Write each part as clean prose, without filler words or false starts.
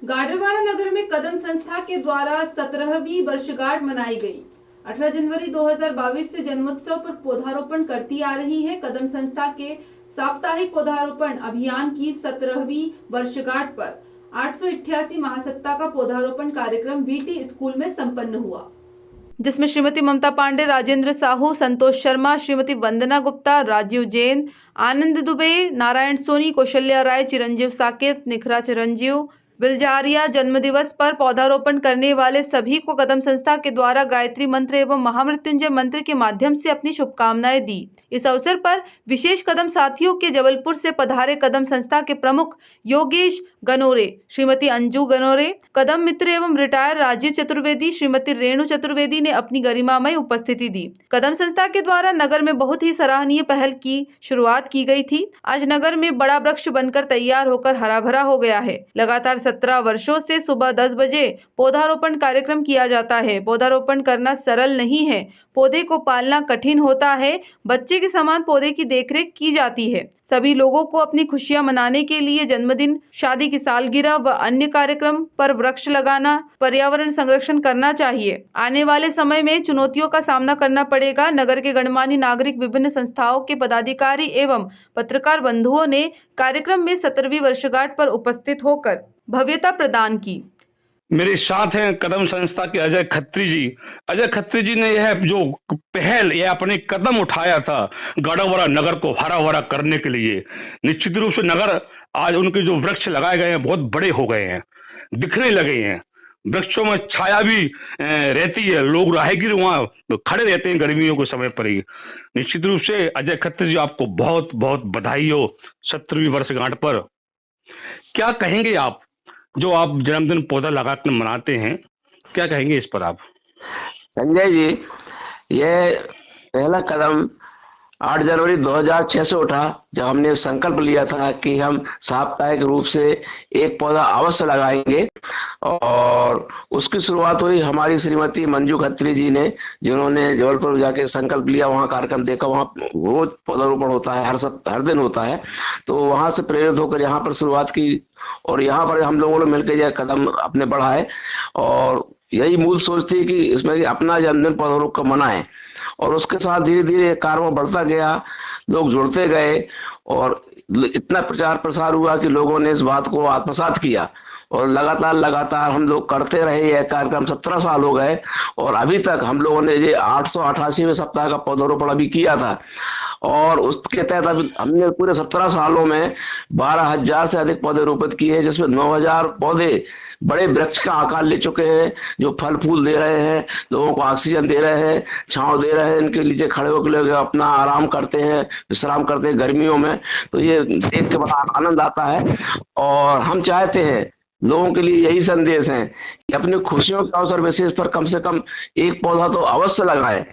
गाडरवारा नगर में कदम संस्था के द्वारा 17वीं वर्षगांठ मनाई गई। 18 जनवरी 2022 से जन्मोत्सव पर पौधारोपण करती आ रही है। कदम संस्था के साप्ताहिक पौधारोपण अभियान की 17वीं वर्षगांठ पर 888 महासत्ता का पौधारोपण कार्यक्रम वीटी स्कूल में संपन्न हुआ, जिसमें श्रीमती ममता पांडे, राजेंद्र साहू, संतोष शर्मा, श्रीमती वंदना गुप्ता, राजीव जैन, आनंद दुबे, नारायण सोनी, कौशल्या राय, चिरंजीव साकेत, निखरा चिरंजीव, बिलजारिया जन्मदिवस पर पौधारोपण करने वाले सभी को कदम संस्था के द्वारा गायत्री मंत्र एवं महामृत्युंजय मंत्र के माध्यम से अपनी शुभकामनाएं दी। इस अवसर पर विशेष कदम साथियों के जबलपुर से पधारे कदम संस्था के प्रमुख योगेश गनोरे, श्रीमती अंजू गनोरे, कदम मित्र एवं रिटायर राजीव चतुर्वेदी, श्रीमती रेणु चतुर्वेदी ने अपनी गरिमामय उपस्थिति दी। कदम संस्था के द्वारा नगर में बहुत ही सराहनीय पहल की शुरुआत की गई थी। आज नगर में बड़ा वृक्ष बनकर तैयार होकर हरा भरा हो गया है। लगातार 17 वर्षों से सुबह 10 बजे पौधारोपण कार्यक्रम किया जाता है। पौधारोपण करना सरल नहीं है, पौधे को पालना कठिन होता है। बच्चे के समान पौधे की देखरेख की जाती है। सभी लोगों को अपनी खुशियां मनाने के लिए जन्मदिन, शादी की सालगिरह व अन्य कार्यक्रम पर वृक्ष लगाना, पर्यावरण संरक्षण करना चाहिए। आने वाले समय में चुनौतियों का सामना करना पड़ेगा। नगर के गणमान्य नागरिक, विभिन्न संस्थाओं के पदाधिकारी एवं पत्रकार बंधुओं ने कार्यक्रम में 17वीं वर्षगांठ पर उपस्थित होकर भव्यता प्रदान की। मेरे साथ हैं कदम संस्था के अजय खत्री जी। अजय खत्री जी ने यह जो पहल, यह अपने कदम उठाया था गाडरवारा नगर को हरा भरा करने के लिए। निश्चित रूप से नगर आज उनके जो वृक्ष लगाए गए हैं बहुत बड़े हो गए हैं, दिखने लगे हैं। वृक्षों में छाया भी रहती है, लोग राहगीर वहां खड़े रहते हैं गर्मियों के समय पर ही। निश्चित रूप से अजय खत्री जी, आपको बहुत बहुत बधाई हो 17वीं वर्षगांठ पर। क्या कहेंगे आप, जो आप जन्मदिन पौधा लगाकर मनाते हैं, क्या कहेंगे इस पर आप? संजय जी, ये पहला कदम 8 जनवरी 2006 से उठा, जब हमने संकल्प लिया था कि हम साप्ताहिक रूप से एक पौधा अवश्य लगाएंगे। और उसकी शुरुआत हुई हमारी श्रीमती मंजू खत्री जी ने, जिन्होंने जबलपुर जाके संकल्प लिया, वहाँ कार्यक्रम देखा, वहाँ रोज पौधारोपण होता है, हर दिन होता है। तो वहां से प्रेरित होकर यहाँ पर शुरुआत की और यहाँ पर हम लोगों ने मिलकर यह कदम अपने बढ़ाए। और यही मूल सोच थी कि इसमें अपना जन्मदिन पौधारोपण मनाएं। और उसके साथ धीरे धीरे कार्य बढ़ता गया, लोग जुड़ते गए और इतना प्रचार प्रसार हुआ कि लोगों ने इस बात को आत्मसात किया और लगातार हम लोग करते रहे। यह कार्यक्रम 17 साल हो गए और अभी तक हम लोगों ने ये 888वें सप्ताह का पौधारोपण अभी किया था। और उसके तहत अभी हमने पूरे 17 सालों में 12,000 से अधिक पौधे रोपित किए हैं, जिसमें 9,000 पौधे बड़े वृक्ष का आकार ले चुके हैं, जो फल फूल दे रहे हैं, लोगों को ऑक्सीजन दे रहे हैं, छांव दे रहे हैं। इनके नीचे खड़े होकर लोग अपना आराम करते हैं, विश्राम करते हैं गर्मियों में। तो ये देख के बड़ा आनंद आता है। और हम चाहते हैं, लोगों के लिए यही संदेश है कि अपनी खुशियों के अवसर विशेष पर कम से कम एक पौधा तो अवश्य लगाएं।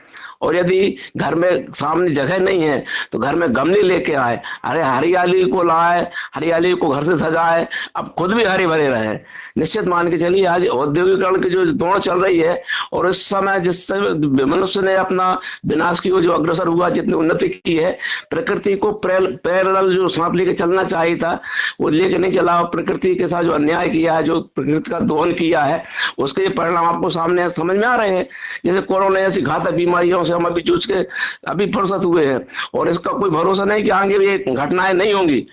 और यदि घर में सामने जगह नहीं है तो घर में गमले लेके आए, अरे हरियाली को लाए, हरियाली को घर से सजाए, अब खुद भी हरे भरे रहे। निश्चित मान के चलिए, आज औद्योगिकरण की जो दौड़ चल रही है और इस समय जिससे मनुष्य ने अपना विनाश की ओर जो अग्रसर हुआ, जितनी उन्नति की है, प्रकृति को पैरेलल जो सांप लेके चलना चाहिए था वो लेके नहीं चला। और प्रकृति के साथ जो अन्याय किया है, जो प्रकृति का दोहन किया है, उसके परिणाम आपको सामने समझ में आ रहे हैं। जैसे कोरोना ऐसी घातक बीमारियों से हम अभी जूझ के अभी फुर्सत हुए हैं और इसका कोई भरोसा नहीं कि आगे भी ये घटनाएं नहीं होंगी।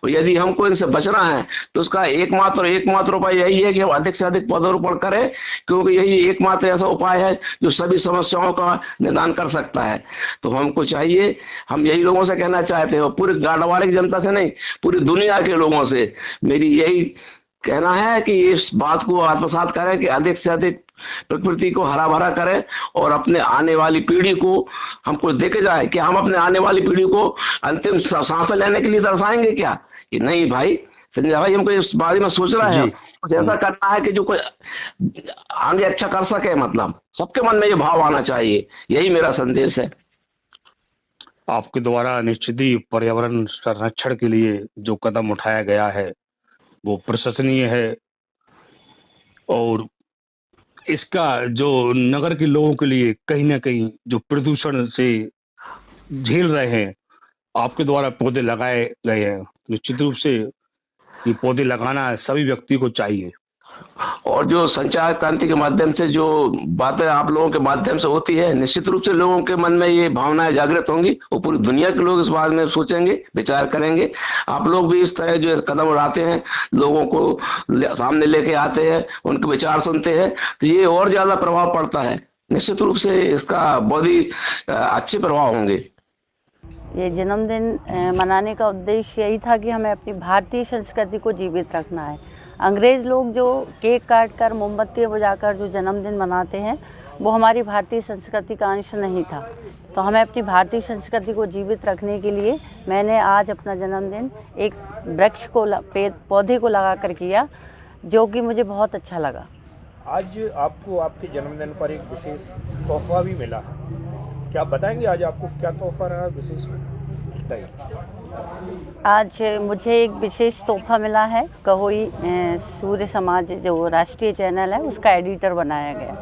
और यदि हमको इनसे बचना है तो उसका एकमात्र उपाय यही है कि हम अधिक से अधिक पौधारोपण करें, क्योंकि यही एकमात्र ऐसा उपाय है जो सभी समस्याओं का निदान कर सकता है। तो हमको चाहिए, हम यही लोगों से कहना चाहते हैं, पूरे गाडरवारा की जनता से नहीं, पूरी दुनिया के लोगों से मेरी यही कहना है कि इस बात को आत्मसात करें कि अधिक से अधिक प्रकृति को हरा भरा करें और अपने आने वाली पीढ़ी को हमको देखे जाए कि हम अपने आने वाली पीढ़ी को अंतिम सांस लेने के लिए दर्शाएंगे क्या? कि नहीं भाई, संजय भाई, हमको इस बारे में सोचना है, कुछ ऐसा करना है कि जो कोई आगे अच्छा कर सके। मतलब सबके मन में ये भाव आना चाहिए, यही मेरा संदेश है। आपके द्वारा निश्चित ही पर्यावरण संरक्षण के लिए जो कदम उठाया गया है वो प्रशंसनीय है। और इसका जो नगर के लोगों के लिए कहीं ना कहीं जो प्रदूषण से झेल रहे हैं, आपके द्वारा पौधे लगाए गए हैं। निश्चित रूप से ये पौधे लगाना सभी व्यक्ति को चाहिए। और जो संचार क्रांति के माध्यम से जो बातें आप लोगों के माध्यम से होती है, निश्चित रूप से लोगों के मन में ये भावनाएं जागृत होंगी और पूरी दुनिया के लोग इस बारे में सोचेंगे, विचार करेंगे। आप लोग भी इस तरह जो कदम उठाते हैं, लोगों को सामने लेके आते हैं, उनके विचार सुनते हैं, तो ये और ज्यादा प्रभाव पड़ता है। निश्चित रूप से इसका बहुत ही अच्छे प्रभाव होंगे। ये जन्मदिन मनाने का उद्देश्य यही था कि हमें अपनी भारतीय संस्कृति को जीवित रखना है। अंग्रेज़ लोग जो केक काट कर, मोमबत्ती बुझाकर जो जन्मदिन मनाते हैं, वो हमारी भारतीय संस्कृति का अंश नहीं था। तो हमें अपनी भारतीय संस्कृति को जीवित रखने के लिए मैंने आज अपना जन्मदिन एक वृक्ष को पौधे को लगा कर किया, जो कि मुझे बहुत अच्छा लगा। आज आपको आपके जन्मदिन पर एक विशेष तोहफा भी मिला है, क्या आप बताएंगे आज आपको क्या तोहफा रहा विशेष? आज मुझे एक विशेष तोहफा मिला है। कहोई सूर्य समाज जो राष्ट्रीय चैनल है, उसका एडिटर बनाया गया।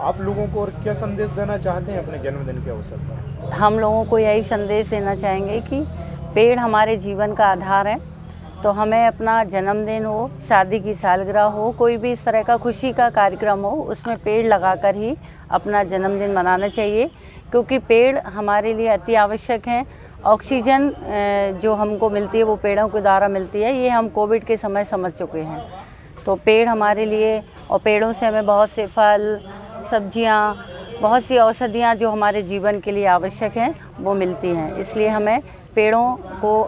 आप लोगों को और क्या संदेश देना चाहते हैं अपने जन्मदिन के अवसर पर? हम लोगों को यही संदेश देना चाहेंगे कि पेड़ हमारे जीवन का आधार है। तो हमें अपना जन्मदिन हो, शादी की सालगिरह हो, कोई भी इस तरह का खुशी का कार्यक्रम हो, उसमें पेड़ लगाकर ही अपना जन्मदिन मनाना चाहिए, क्योंकि पेड़ हमारे लिए अति आवश्यक हैं। ऑक्सीजन जो हमको मिलती है वो पेड़ों के द्वारा मिलती है, ये हम कोविड के समय समझ चुके हैं। तो पेड़ हमारे लिए, और पेड़ों से हमें बहुत से फल, सब्जियां, बहुत सी औषधियां जो हमारे जीवन के लिए आवश्यक हैं वो मिलती हैं। इसलिए हमें पेड़ों को,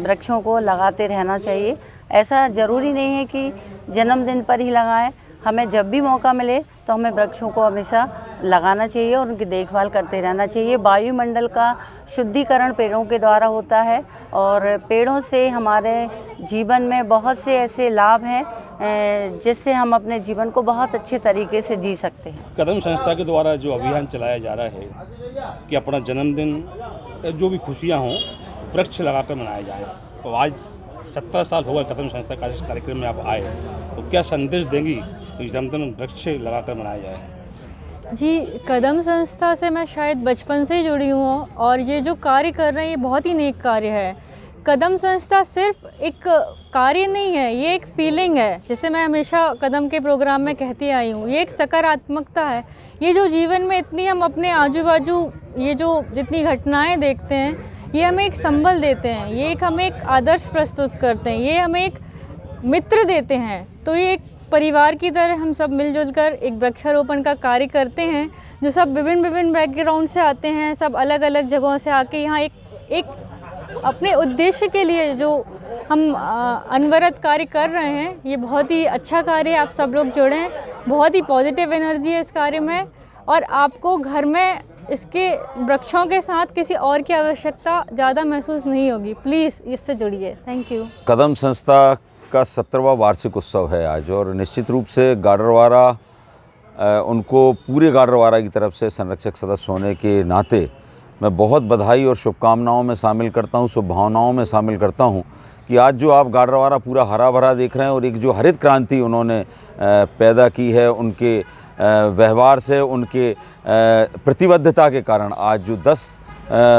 वृक्षों को लगाते रहना चाहिए। ऐसा ज़रूरी नहीं है कि जन्मदिन पर ही लगाएं, हमें जब भी मौका मिले तो हमें वृक्षों को हमेशा लगाना चाहिए और उनकी देखभाल करते रहना चाहिए। वायुमंडल का शुद्धिकरण पेड़ों के द्वारा होता है और पेड़ों से हमारे जीवन में बहुत से ऐसे लाभ हैं जिससे हम अपने जीवन को बहुत अच्छे तरीके से जी सकते हैं। कदम संस्था के द्वारा जो अभियान चलाया जा रहा है कि अपना जन्मदिन जो भी खुशियाँ हों वृक्ष लगाकर मनाया जाए, तो आज 17 साल हो गए कदम संस्था का इस कार्यक्रम में आप आए, तो क्या संदेश देंगी कि जन्मदिन वृक्ष लगाकर मनाया जाए? जी, कदम संस्था से मैं शायद बचपन से ही जुड़ी हूँ और ये जो कार्य कर रहे हैं ये बहुत ही नेक कार्य है। कदम संस्था सिर्फ एक कार्य नहीं है, ये एक फीलिंग है। जैसे मैं हमेशा कदम के प्रोग्राम में कहती आई हूँ, ये एक सकारात्मकता है। ये जो जीवन में इतनी हम अपने आजू बाजू ये जो जितनी घटनाएं देखते हैं, ये हमें एक संबल देते हैं, ये एक हमें एक आदर्श प्रस्तुत करते हैं, ये हमें एक मित्र देते हैं। तो ये एक परिवार की तरह हम सब मिलजुल कर एक वृक्षारोपण का कार्य करते हैं, जो सब विभिन्न बैकग्राउंड से आते हैं, सब अलग अलग जगहों से आके यहाँ एक अपने उद्देश्य के लिए जो हम अनवरत कार्य कर रहे हैं, ये बहुत ही अच्छा कार्य है। आप सब लोग जुड़ें, बहुत ही पॉजिटिव एनर्जी है इस कार्य में और आपको घर में इसके वृक्षों के साथ किसी और की आवश्यकता ज़्यादा महसूस नहीं होगी। प्लीज़ इससे जुड़िए। Thank you. कदम संस्था का 17वां वार्षिक उत्सव है आज, और निश्चित रूप से गाडरवारा उनको पूरे गाडरवारा की तरफ से संरक्षक सदस्य होने के नाते मैं बहुत बधाई और शुभकामनाओं में शामिल करता हूं, शुभभावनाओं में शामिल करता हूं कि आज जो आप गाडरवारा पूरा हरा भरा देख रहे हैं और एक जो हरित क्रांति उन्होंने पैदा की है, उनके व्यवहार से, उनके प्रतिबद्धता के कारण आज जो 10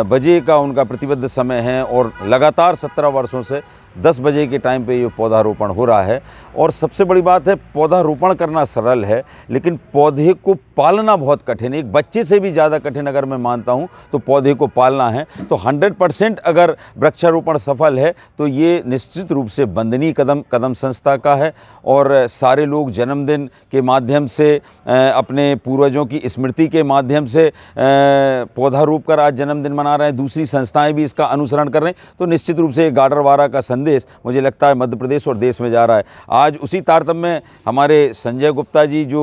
बजे का उनका प्रतिबद्ध समय है और लगातार 17 वर्षों से 10 बजे के टाइम पे ये पौधारोपण हो रहा है। और सबसे बड़ी बात है, पौधारोपण करना सरल है लेकिन पौधे को पालना बहुत कठिन है। एक बच्चे से भी ज़्यादा कठिन अगर मैं मानता हूँ तो पौधे को पालना है। तो 100% अगर वृक्षारोपण सफल है तो ये निश्चित रूप से वंदनीय कदम संस्था का है। और सारे लोग जन्मदिन के माध्यम से, अपने पूर्वजों की स्मृति के माध्यम से पौधारोप कर आज जन्मदिन मना रहे हैं। दूसरी संस्थाएं भी इसका अनुसरण कर रहे हैं। तो निश्चित रूप से गाडरवारा का संदेश मुझे लगता है मध्य प्रदेश और देश में जा रहा है। आज उसी तारतम्य में हमारे संजय गुप्ता जी जो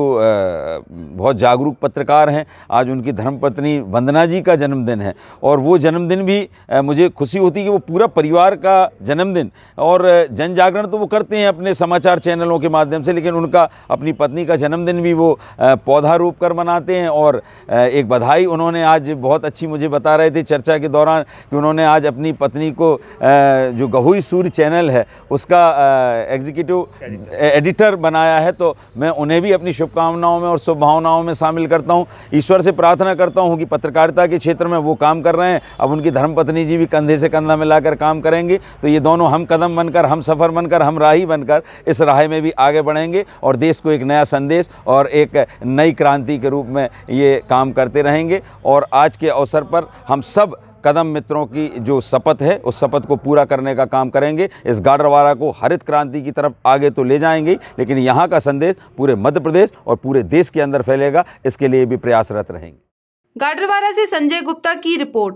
बहुत जागरूक पत्रकार हैं, आज उनकी धर्मपत्नी वंदना जी का जन्मदिन है और वो जन्मदिन भी मुझे खुशी होती है कि वो पूरा परिवार का जन्मदिन, और जन जागरण तो वो करते हैं अपने समाचार चैनलों के माध्यम से, लेकिन उनका अपनी पत्नी का जन्मदिन भी वो पौधारोप कर मनाते हैं। और एक बधाई उन्होंने आज बहुत अच्छी मुझे बता रहे रहे थे चर्चा के दौरान कि उन्होंने आज अपनी पत्नी को जो गहुई सूर्य चैनल है उसका एग्जीक्यूटिव एडिटर बनाया है, तो मैं उन्हें भी अपनी शुभकामनाओं में और शुभभावनाओं में शामिल करता हूं। ईश्वर से प्रार्थना करता हूं कि पत्रकारिता के क्षेत्र में वो काम कर रहे हैं, अब उनकी धर्मपत्नी जी भी कंधे से कंधा मिलाकर काम करेंगे, तो ये दोनों हम कदम बनकर, हम सफ़र बनकर, हम राही बनकर इस राह में भी आगे बढ़ेंगे और देश को एक नया संदेश और एक नई क्रांति के रूप में ये काम करते रहेंगे। और आज के अवसर पर हम सब कदम मित्रों की जो शपथ है उस शपथ को पूरा करने का काम करेंगे। इस गाडरवारा को हरित क्रांति की तरफ आगे तो ले जाएंगे, लेकिन यहाँ का संदेश पूरे मध्य प्रदेश और पूरे देश के अंदर फैलेगा, इसके लिए भी प्रयासरत रहेंगे। गाडरवारा से संजय गुप्ता की रिपोर्ट।